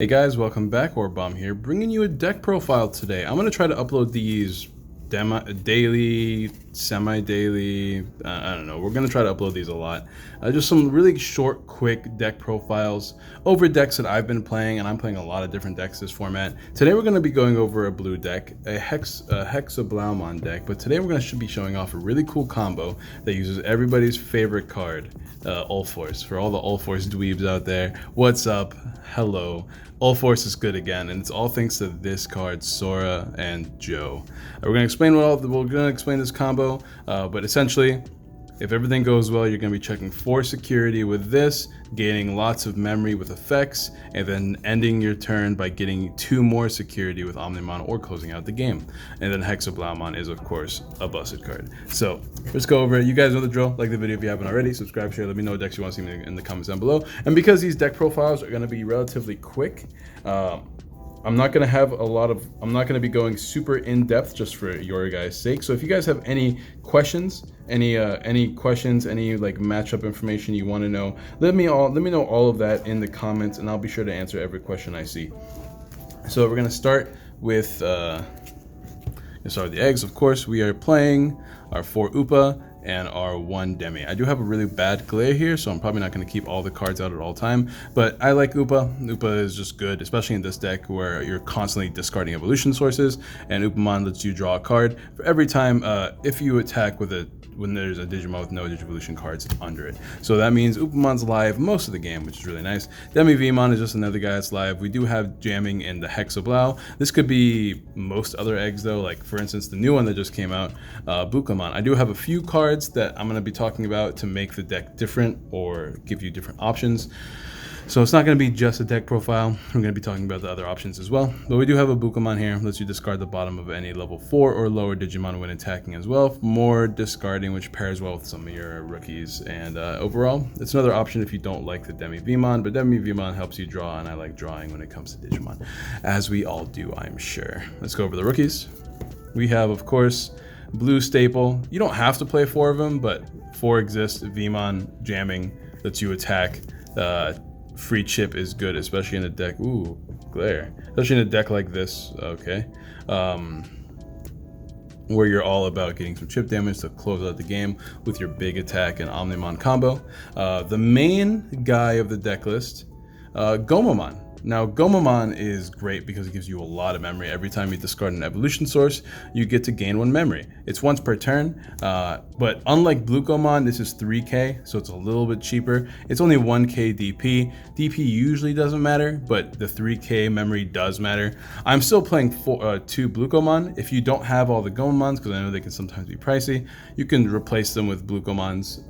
Hey guys, welcome back. AURABOMB here, bringing you a deck profile today. I'm going to try to upload these daily, semi-daily, I don't know. We're going to try to upload these a lot. Just some really short, quick deck profiles over decks that I've been playing, and I'm playing a lot of different decks this format. Today we're going to be going over a blue deck, a Hexeblaumon deck, but today we're going to be showing off a really cool combo that uses everybody's favorite card, Ulforce. For all the Ulforce dweebs out there, what's up? Hello. Ulforce is good again, and it's all thanks to this card, Sora and Joe. We're gonna explain this combo, but essentially, if everything goes well, you're going to be checking 4 security with this, gaining lots of memory with effects, and then ending your turn by getting 2 more security with Omnimon or closing out the game. And then Hexeblaumon is, of course, a busted card. So let's go over it. You guys know the drill. Like the video if you haven't already. Subscribe, share. Let me know what decks you want to see in the comments down below. And because these deck profiles are going to be relatively quick, I'm not going to be going super in depth just for your guys' sake. So if you guys have any questions, any like matchup information you want to know, let me know all of that in the comments, and I'll be sure to answer every question I see. So we're going to start with the eggs. Of course, we are playing our 4 Upa and our 1 Demi. I do have a really bad glare here, so I'm probably not going to keep all the cards out at all time, but I like Upa. Upa is just good, especially in this deck where you're constantly discarding evolution sources, and Upamon lets you draw a card for every time if you attack when there's a Digimon with no Digivolution cards under it. So that means Upamon's live most of the game, which is really nice. Demi-Vmon is just another guy that's live. We do have jamming in the Hexeblau. This could be most other eggs though, like for instance the new one that just came out, Gomomon. I do have a few cards that I'm going to be talking about to make the deck different or give you different options. So it's not going to be just a deck profile. We're going to be talking about the other options as well. But we do have a Gabumon here. Lets you discard the bottom of any level 4 or lower Digimon when attacking as well. More discarding, which pairs well with some of your rookies. And overall, it's another option if you don't like the Demi-Vmon. But Demi-Vmon helps you draw, and I like drawing when it comes to Digimon. As we all do, I'm sure. Let's go over the rookies. We have, of course, blue staple. You don't have to play 4 of them, but 4 exist. Vmon jamming lets you attack. Free chip is good, especially in a deck. Ooh, glare. Especially in a deck like this, okay. Where you're all about getting some chip damage to close out the game with your big attack and Omnimon combo. The main guy of the deck list, Gomomon. Now, Gomomon is great because it gives you a lot of memory. Every time you discard an evolution source, you get to gain 1 memory. It's once per turn, but unlike Blue Gomon, this is 3k, so it's a little bit cheaper. It's only 1k DP. DP usually doesn't matter, but the 3k memory does matter. I'm still playing 2 Blue Gomon. If you don't have all the Gomons, because I know they can sometimes be pricey, you can replace them with Blue Gomons.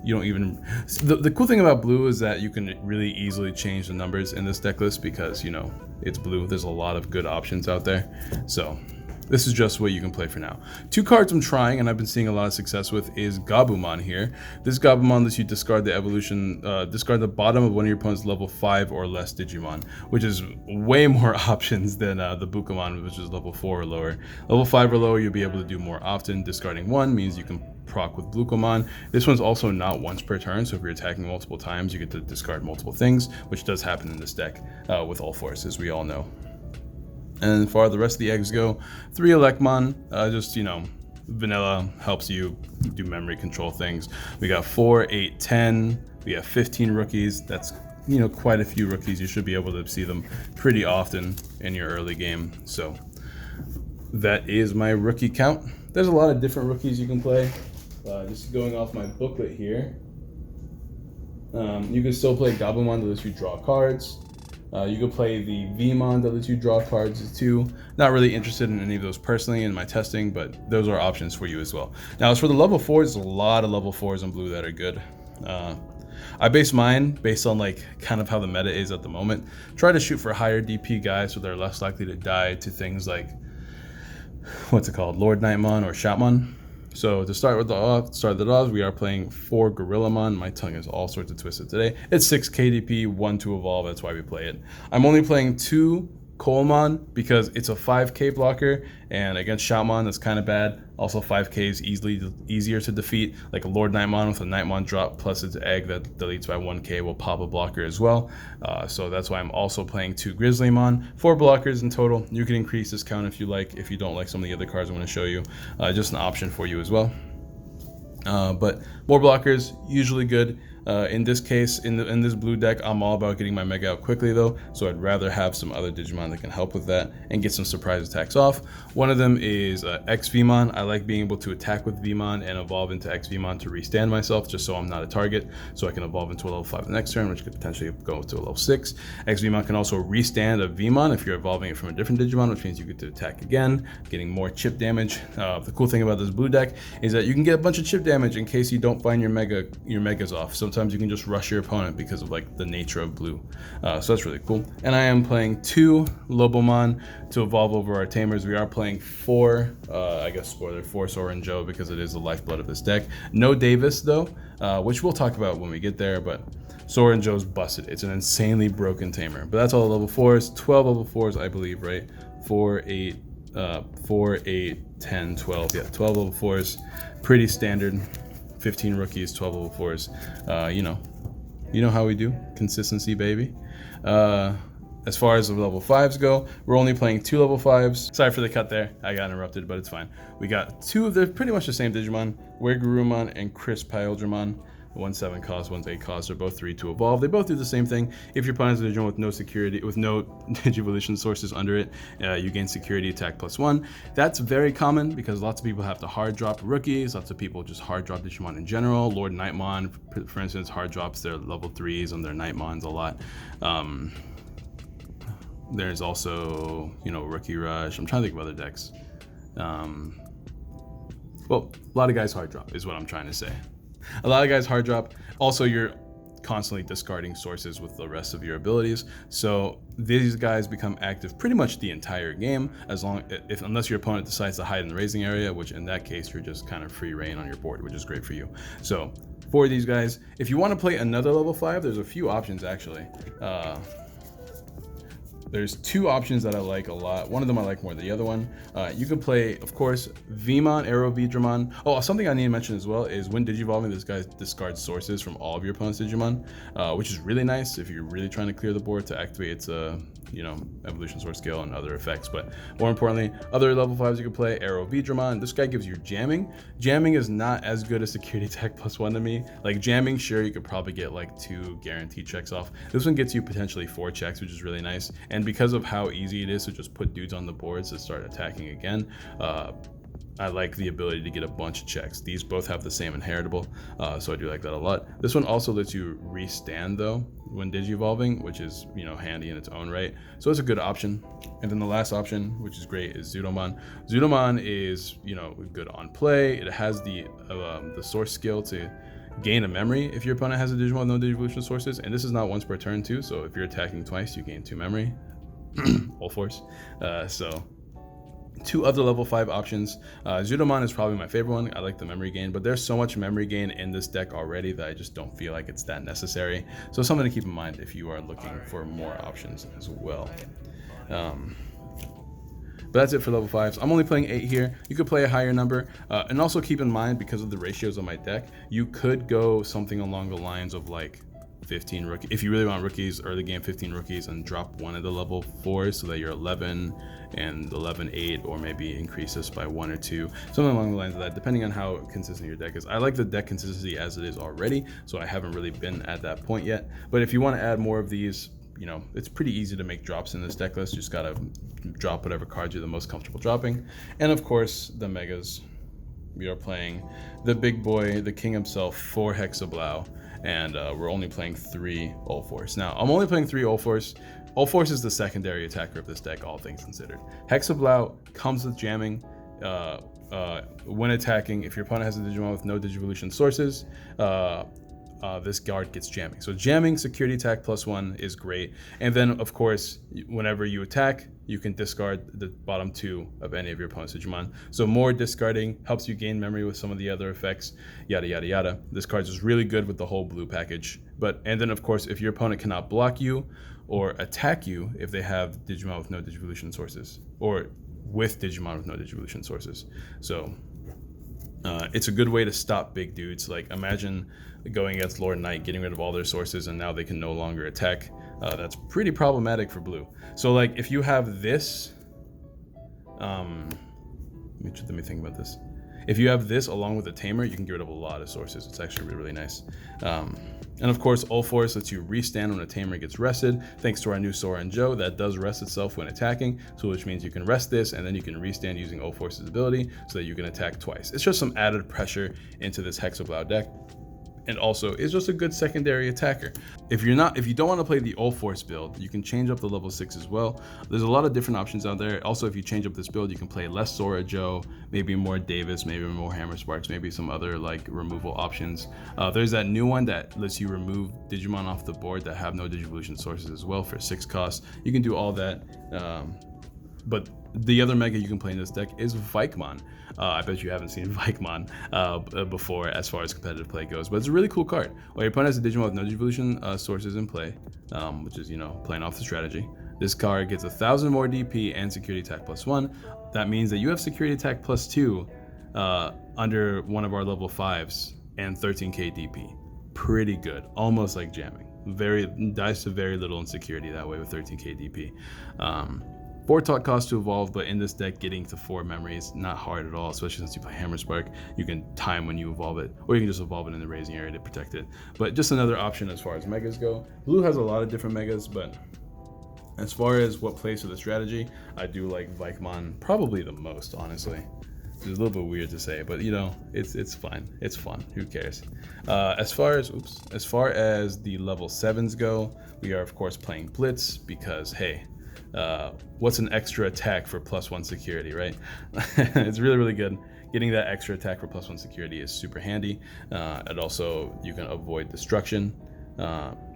You don't even... The cool thing about blue is that you can really easily change the numbers in this deck list because, you know, it's blue. There's a lot of good options out there. So this is just what you can play for now. 2 cards I'm trying and I've been seeing a lot of success with is Gabumon here. This Gabumon lets you discard the evolution, discard the bottom of one of your opponent's level 5 or less Digimon, which is way more options than the Bukamon, which is level 4 or lower. Level 5 or lower, you'll be able to do more often. Discarding 1 means you can proc with Gomomon. This one's also not once per turn, so if you're attacking multiple times, you get to discard multiple things, which does happen in this deck with Ulforce, as we all know. And for the rest of the eggs go, 3 Elecmon, just, you know, vanilla, helps you do memory control things. We got 4, 8, 10, we have 15 rookies. That's, you know, quite a few rookies. You should be able to see them pretty often in your early game. So that is my rookie count. There's a lot of different rookies you can play. Just going off my booklet here, you can still play Gabumon that lets you draw cards. You can play the Vmon that lets you draw cards too. Not really interested in any of those personally in my testing, but those are options for you as well. Now, as for the level 4s, there's a lot of level 4s in blue that are good. I base mine based on like kind of how the meta is at the moment. Try to shoot for higher DP guys so they're less likely to die to things like, what's it called, Lord Nightmon or Shoutmon. So to start that off, we are playing 4 Gorillamon. My tongue is all sorts of twisted today. It's 6 KDP, 1 to evolve. That's why we play it. I'm only playing 2 Colemon because it's a 5k blocker, and against Shoutmon, that's kind of bad. Also 5k is easier to defeat, like a Lord Nightmon with a Nightmon drop plus its egg that deletes by 1k will pop a blocker as well. So that's why I'm also playing 2 Grizzlymon, 4 blockers in total. You can increase this count if you like, if you don't like some of the other cards I'm going to show you. Just an option for you as well. But more blockers, usually good. In this case, in this blue deck, I'm all about getting my Mega out quickly though, so I'd rather have some other Digimon that can help with that and get some surprise attacks off. One of them is X-Vmon. I like being able to attack with Vmon and evolve into X-Vmon to restand myself, just so I'm not a target, so I can evolve into a level 5 the next turn, which could potentially go to a level 6. X-Vmon can also restand a Vmon if you're evolving it from a different Digimon, which means you get to attack again, getting more chip damage. The cool thing about this blue deck is that you can get a bunch of chip damage in case you don't find your Megas off. Sometimes you can just rush your opponent because of like the nature of blue. So that's really cool. And I am playing 2 Lobomon to evolve over our Tamers. We are playing 4, I guess spoiler, 4 Sora and Joe because it is the lifeblood of this deck. No Davis though, which we'll talk about when we get there, but Sora and Joe's busted. It's an insanely broken Tamer. But that's all the level 4s, 12 level 4s I believe, right? 4, 8, 10, 12, yeah, 12 level 4s, pretty standard. 15 rookies, 12 level 4s. You know how we do. Consistency, baby. As far as the level 5s go, we're only playing 2 level 5s. Sorry for the cut there. I got interrupted, but it's fine. We got 2 of the pretty much the same Digimon. Gabumon and Hexeblaumon. One's 7 cost, one's 8 cost. They're both 3 to evolve. They both do the same thing. If your opponent has a Digimon with no security, with no Digivolution sources under it, you gain security attack +1. That's very common because lots of people have to hard drop rookies. Lots of people just hard drop Digimon in general. Lord Nightmon, for instance, hard drops their level 3s on their Nightmons a lot. There's also, Rookie Rush. I'm trying to think of other decks. Well, a lot of guys hard drop is what I'm trying to say. A lot of guys hard drop. Also, you're constantly discarding sources with the rest of your abilities. So these guys become active pretty much the entire game, unless your opponent decides to hide in the raising area, which in that case, you're just kind of free reign on your board, which is great for you. So for these guys, if you want to play another level 5, there's a few options actually. There's 2 options that I like a lot. One of them I like more than the other one. You can play, of course, Vmon, AURABOMB. Oh, something I need to mention as well is when Digivolving, this guy discards sources from all of your opponent's Digimon, which is really nice if you're really trying to clear the board to activate its evolution source scale and other effects. But more importantly, other level 5s you can play, AURABOMB. This guy gives you jamming. Jamming is not as good as security attack +1 to me. Like jamming, sure, you could probably get like 2 guaranteed checks off. This one gets you potentially 4 checks, which is really nice. And because of how easy it is to just put dudes on the boards to start attacking again, I like the ability to get a bunch of checks. These both have the same inheritable, so I do like that a lot. This one also lets you restand though when Digivolving, which is handy in its own right. So it's a good option. And then the last option, which is great, is Zootomon. Zootomon is good on play. It has the source skill to gain a memory if your opponent has a Digimon with no Digivolution sources, and this is not once per turn too. So if you're attacking twice, you gain 2 memory. Ulforce. So 2 other level 5 options. Zootomon is probably my favorite one. I like the memory gain, but there's so much memory gain in this deck already that I just don't feel like it's that necessary. So something to keep in mind if you are looking for more options as well. But that's it for level 5s. I'm only playing 8 here. You could play a higher number. And also keep in mind, because of the ratios on my deck, you could go something along the lines of like 15 rookies. If you really want rookies, early game 15 rookies and drop one of the level 4s so that you're 11 and 11, 8, or maybe increase this by 1 or 2. Something along the lines of that, depending on how consistent your deck is. I like the deck consistency as it is already, so I haven't really been at that point yet. But if you want to add more of these, it's pretty easy to make drops in this deck list. You just gotta drop whatever cards you're the most comfortable dropping. And of course, the Megas. We are playing the big boy, the king himself, 4 Hexeblaumon. And we're only playing 3 Ulforce. Now, I'm only playing 3 Ulforce. Ulforce is the secondary attacker of this deck, all things considered. Hexeblaumon comes with jamming. When attacking, if your opponent has a Digimon with no Digivolution sources, this guard gets jamming. So jamming, security attack +1 is great. And then, of course, whenever you attack, you can discard the bottom 2 of any of your opponent's Digimon. So more discarding helps you gain memory with some of the other effects, yada, yada, yada. This card is really good with the whole blue package. And then, of course, if your opponent cannot block you or attack you if they have Digimon with no Digivolution sources, or with Digimon with no Digivolution sources. So It's a good way to stop big dudes. Like, imagine going against Lord Knight, getting rid of all their sources, and now they can no longer attack. That's pretty problematic for blue. So, like, if you have this, let me think about this. If you have this along with a tamer, you can get rid of a lot of sources. It's actually really, really nice. And of course, Ulforce lets you restand when a tamer gets rested. Thanks to our new Sora and Joe, that does rest itself when attacking, so which means you can rest this and then you can restand using Ulforce's ability so that you can attack twice. It's just some added pressure into this Hexeblaumon deck. And also, it's just a good secondary attacker. If you don't want to play the Ulforce build, you can change up the level 6 as well. There's a lot of different options out there. Also, if you change up this build, you can play less Sora Joe, maybe more Davis, maybe more Hammer Sparks, maybe some other like removal options. There's that new one that lets you remove Digimon off the board that have no Digivolution sources as well for 6 costs. You can do all that. But the other mega you can play in this deck is Vikemon. I bet you haven't seen Vikemon before as far as competitive play goes, but it's a really cool card. While your opponent has a Digimon with no Digivolution sources in play, which is, playing off the strategy, this card gets 1,000 more DP and security attack +1. That means that you have security attack +2 under one of our level 5s and 13k DP. Pretty good, almost like jamming. Dies to very little in security that way with 13k DP. 4 talk cost to evolve, but in this deck, getting to 4 memory is not hard at all, especially since you play Hammer Spark. You can time when you evolve it, or you can just evolve it in the raising area to protect it. But just another option as far as megas go. Blue has a lot of different megas, but as far as what plays for the strategy, I do like Vikemon probably the most, honestly. It's a little bit weird to say, but it's fine. It's fun. Who cares? As far as the level 7s go, we are of course playing Blitz because hey, what's an extra attack for +1 security, right? It's really, really good. Getting that extra attack for +1 security is super handy. And also you can avoid destruction.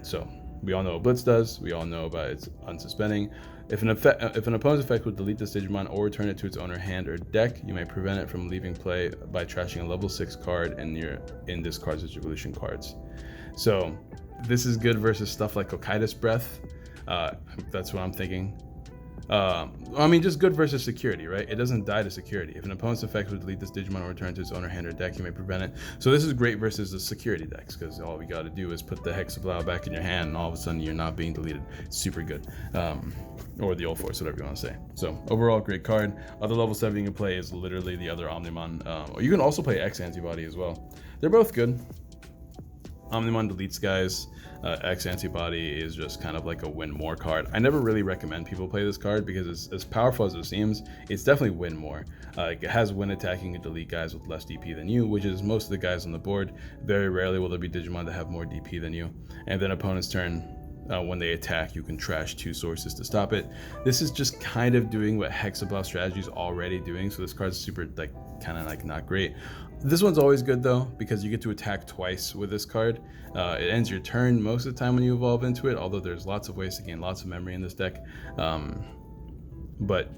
So we all know what Blitz does. We all know about its unsuspending. If an opponent's effect would delete this Digimon or return it to its owner hand or deck, you may prevent it from leaving play by trashing a level 6 card in this card's distribution cards. So this is good versus stuff like Hokkaido's Breath. That's what I'm thinking. Just good versus security, right? It doesn't die to security. If an opponent's effect would delete this Digimon or return to its owner hand or deck, you may prevent it. So this is great versus the security decks, because all we got to do is put the Hexeblaumon back in your hand, and all of a sudden you're not being deleted. It's super good. Or the Ulforce, whatever you want to say. So overall, great card. Other level 7 you can play is literally the other Omnimon. Or you can also play X Antibody as well. They're both good. Omnimon deletes guys. X Antibody is just kind of like a win more card. I never really recommend people play this card because it's as powerful as it seems. It's definitely win more. It has win attacking and delete guys with less DP than you, which is most of the guys on the board. Very rarely will there be Digimon that have more DP than you. And then opponent's turn, when they attack, you can trash 2 sources to stop it. This is just kind of doing what Hexeblaumon strategy is already doing, so this card's super kind of not great. This one's always good though, because you get to attack twice with this card. It ends your turn most of the time when you evolve into it, although there's lots of ways to gain lots of memory in this deck. But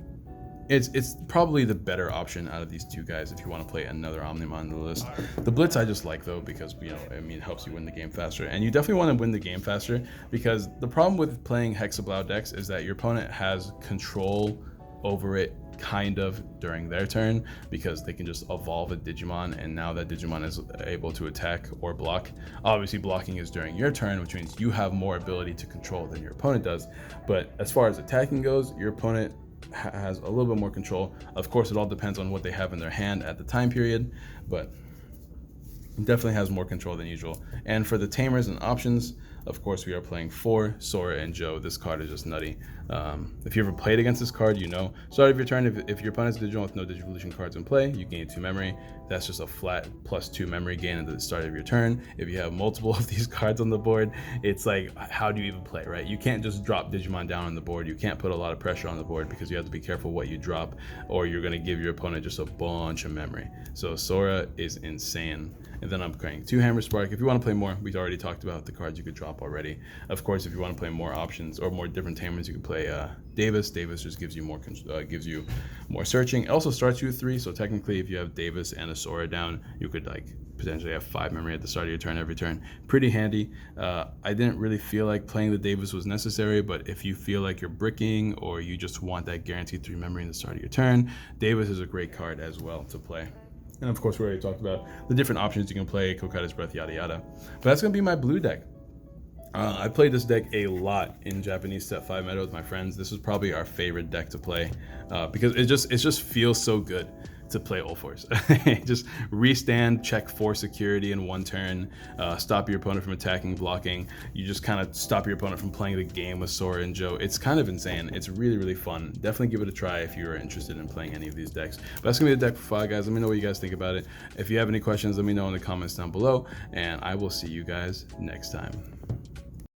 it's probably the better option out of these 2 guys if you want to play another Omnimon on the list. The Blitz I just like though, because it helps you win the game faster, and you definitely want to win the game faster, because the problem with playing Hexeblaumon decks is that your opponent has control over it kind of during their turn, because they can just evolve a Digimon, and now that Digimon is able to attack or block. Obviously blocking is during your turn, which means you have more ability to control than your opponent does, but as far as attacking goes, your opponent has a little bit more control. Of course, it all depends on what they have in their hand at the time period, but definitely has more control than usual. And for the tamers and options, of course, we are playing 4 Sora and Joe. This card is just nutty. If you ever played against this card, start of your turn, if your opponent's Digimon with no Digivolution cards in play, you gain 2 memory. That's just a flat +2 memory gain at the start of your turn. If you have multiple of these cards on the board, it's like, how do you even play, right? You can't just drop Digimon down on the board. You can't put a lot of pressure on the board, because you have to be careful what you drop, or you're going to give your opponent just a bunch of memory. So Sora is insane. And then I'm playing 2 Hammer Spark. If you want to play more, we've already talked about the cards you could drop already. Of course, if you want to play more options or more different tamers, you can play Davis. Davis just gives you more searching. It also starts you with 3, so technically if you have Davis and a Sora down, you could potentially have 5 memory at the start of your turn every turn. Pretty handy. I didn't really feel like playing the Davis was necessary, but if you feel like you're bricking or you just want that guaranteed 3 memory in the start of your turn, Davis is a great card as well to play. And of course, we already talked about the different options you can play, Kokaida's Breath, yada yada. But that's going to be my blue deck. I played this deck a lot in Japanese Step 5 meta with my friends. This was probably our favorite deck to play because it just feels so good to play Ulforce. Just restand, check 4 security in 1 turn, stop your opponent from attacking, blocking. You just kind of stop your opponent from playing the game with Sora and Joe. It's kind of insane. It's really, really fun. Definitely give it a try if you're interested in playing any of these decks. But that's going to be the deck for 5, guys. Let me know what you guys think about it. If you have any questions, let me know in the comments down below, and I will see you guys next time.